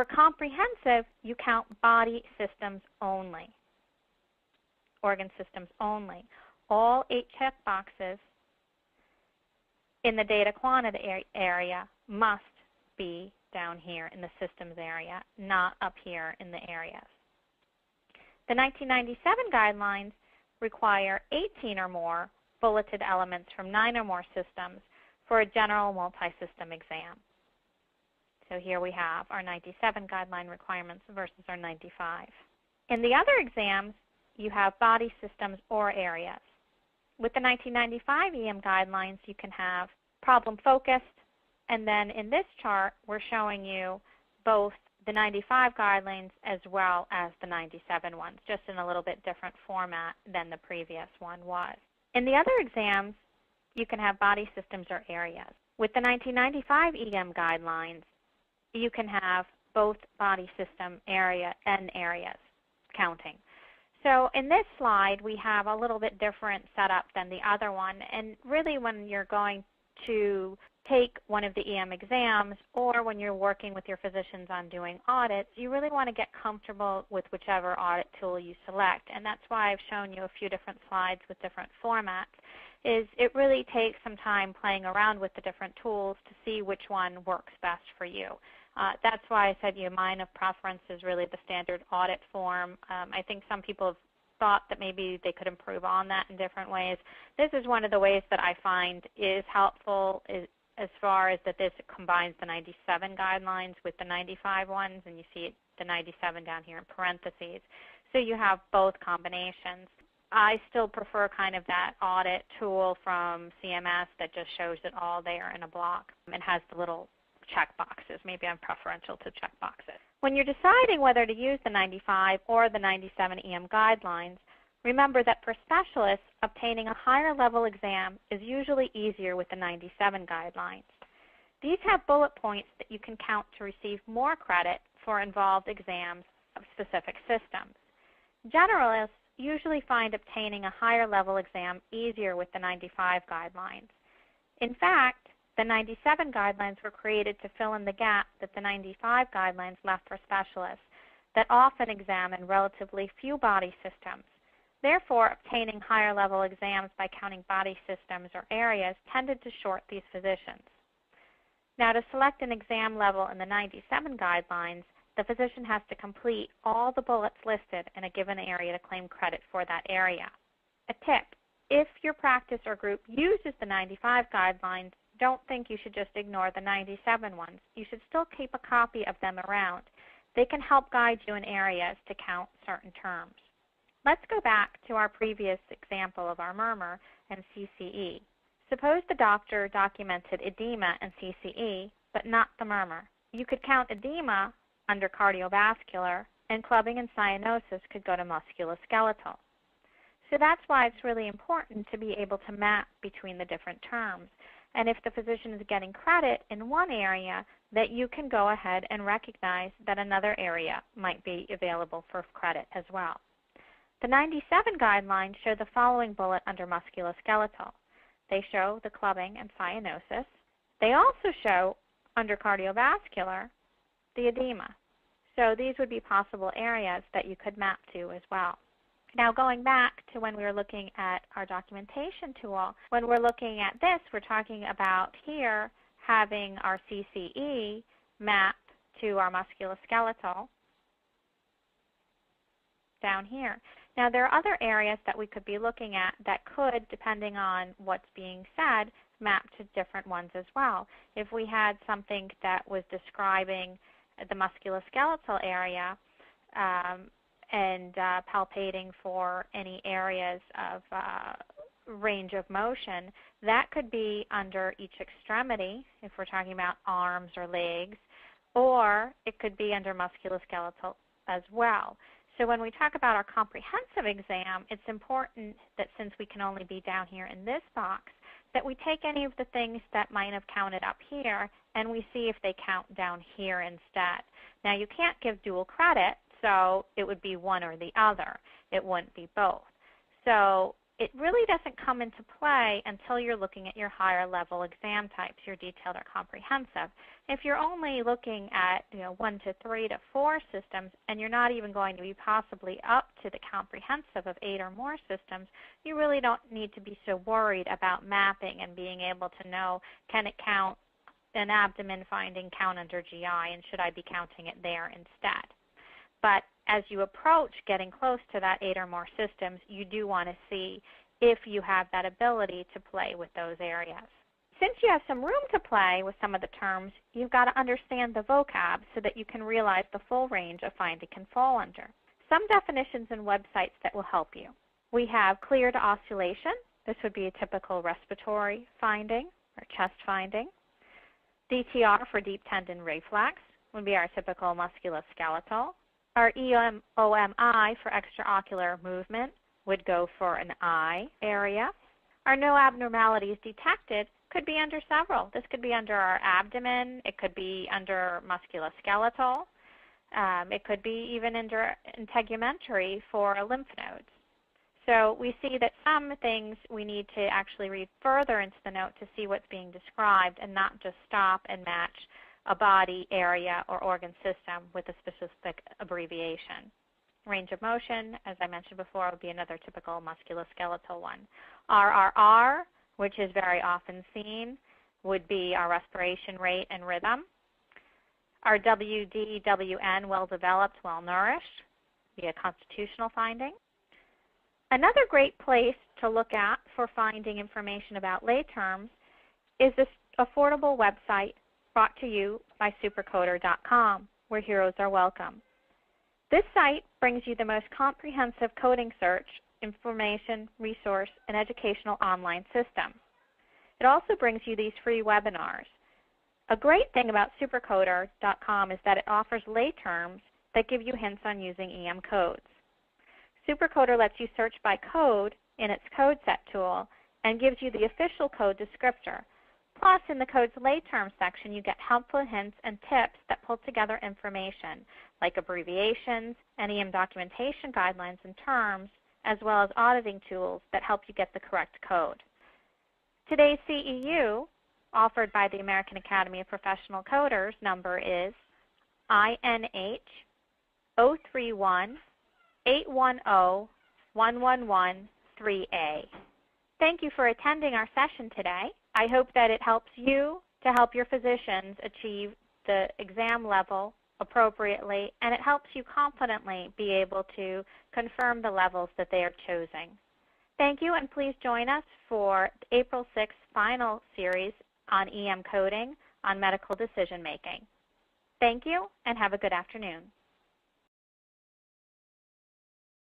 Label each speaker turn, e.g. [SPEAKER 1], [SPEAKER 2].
[SPEAKER 1] For comprehensive, you count body systems only, organ systems only. All 8 check boxes in the data quantity area must be down here in the systems area, not up here in the areas. The 1997 guidelines require 18 or more bulleted elements from 9 or more systems for a general multi-system exam. So here we have our 97 guideline requirements versus our 95. In the other exams, you have body systems or areas. With the 1995 EM guidelines, you can have problem-focused, and then in this chart, we're showing you both the 95 guidelines as well as the 97 ones, just in a little bit different format than the previous one was. In the other exams, you can have body systems or areas. With the 1995 EM guidelines, you can have both body system area and areas counting. So in this slide, we have a little bit different setup than the other one. And really when you're going to take one of the EM exams or when you're working with your physicians on doing audits, you really want to get comfortable with whichever audit tool you select. And that's why I've shown you a few different slides with different formats. It really takes some time playing around with the different tools to see which one works best for you. That's why I said mine of preference is really the standard audit form. I think some people have thought that maybe they could improve on that in different ways. This is one of the ways that I find is helpful as far as that this combines the 97 guidelines with the 95 ones, and you see the 97 down here in parentheses. So you have both combinations. I still prefer kind of that audit tool from CMS that just shows it all there in a block and has the little check boxes. Maybe I'm preferential to check boxes. When you're deciding whether to use the 95 or the 97 EM guidelines, remember that for specialists, obtaining a higher level exam is usually easier with the 97 guidelines. These have bullet points that you can count to receive more credit for involved exams of specific systems. Generalists usually find obtaining a higher level exam easier with the 95 guidelines. In fact, the 97 guidelines were created to fill in the gap that the 95 guidelines left for specialists that often examine relatively few body systems. Therefore, obtaining higher level exams by counting body systems or areas tended to short these physicians. Now, to select an exam level in the 97 guidelines, the physician has to complete all the bullets listed in a given area to claim credit for that area. A tip: if your practice or group uses the 95 guidelines, don't think you should just ignore the 97 ones. You should still keep a copy of them around. They can help guide you in areas to count certain terms. Let's go back to our previous example of our murmur and CCE. Suppose the doctor documented edema and CCE, but not the murmur. You could count edema under cardiovascular, and clubbing and cyanosis could go to musculoskeletal. So that's why it's really important to be able to map between the different terms. And if the physician is getting credit in one area, that you can go ahead and recognize that another area might be available for credit as well. The 97 guidelines show the following bullet under musculoskeletal. They show the clubbing and cyanosis. They also show, under cardiovascular, the edema. So these would be possible areas that you could map to as well. Now going back to when we were looking at our documentation tool, when we're looking at this, we're talking about here having our CCE mapped to our musculoskeletal down here. Now there are other areas that we could be looking at that could, depending on what's being said, map to different ones as well. If we had something that was describing the musculoskeletal area, and palpating for any areas of range of motion, that could be under each extremity, if we're talking about arms or legs, or it could be under musculoskeletal as well. So when we talk about our comprehensive exam, it's important that since we can only be down here in this box, that we take any of the things that might have counted up here and we see if they count down here instead. Now you can't give dual credit, so it would be one or the other. It wouldn't be both. So it really doesn't come into play until you're looking at your higher level exam types, your detailed or comprehensive. If you're only looking at 1 to 3 to 4 systems, and you're not even going to be possibly up to the comprehensive of 8 or more systems, you really don't need to be so worried about mapping and being able to know, can it count an abdomen finding count under GI, and should I be counting it there instead? But as you approach getting close to that 8 or more systems, you do want to see if you have that ability to play with those areas. Since you have some room to play with some of the terms, you've got to understand the vocab so that you can realize the full range a finding can fall under. Some definitions and websites that will help you. We have cleared oscillation. This would be a typical respiratory finding or chest finding. DTR for deep tendon reflex would be our typical musculoskeletal. Our EOMI for extraocular movement would go for an eye area. Our no abnormalities detected could be under several. This could be under our abdomen. It could be under musculoskeletal. It could be even under integumentary for lymph nodes. So we see that some things we need to actually read further into the note to see what's being described and not just stop and match a body area or organ system with a specific abbreviation. Range of motion, as I mentioned before, would be another typical musculoskeletal one. RRR, which is very often seen, would be our respiration rate and rhythm. Our WDWN, well-developed, well-nourished, be a constitutional finding. Another great place to look at for finding information about lay terms is this affordable website brought to you by Supercodercom, where heroes are welcome. This site brings you the most comprehensive coding search, information, resource, and educational online system. It also brings you these free webinars. A great thing about Supercoder.com is that it offers lay terms that give you hints on using EM codes. Supercoder lets you search by code in its code set tool and gives you the official code descriptor. Plus, in the code's lay terms section, you get helpful hints and tips that pull together information like abbreviations and EM documentation guidelines and terms, as well as auditing tools that help you get the correct code. Today's CEU, offered by the American Academy of Professional Coders, number is INH 031-810-1113A. Thank you for attending our session today. I hope that it helps you to help your physicians achieve the exam level appropriately, and it helps you confidently be able to confirm the levels that they are choosing. Thank you, and please join us for April 6th final series on EM coding on medical decision making. Thank you, and have a good afternoon.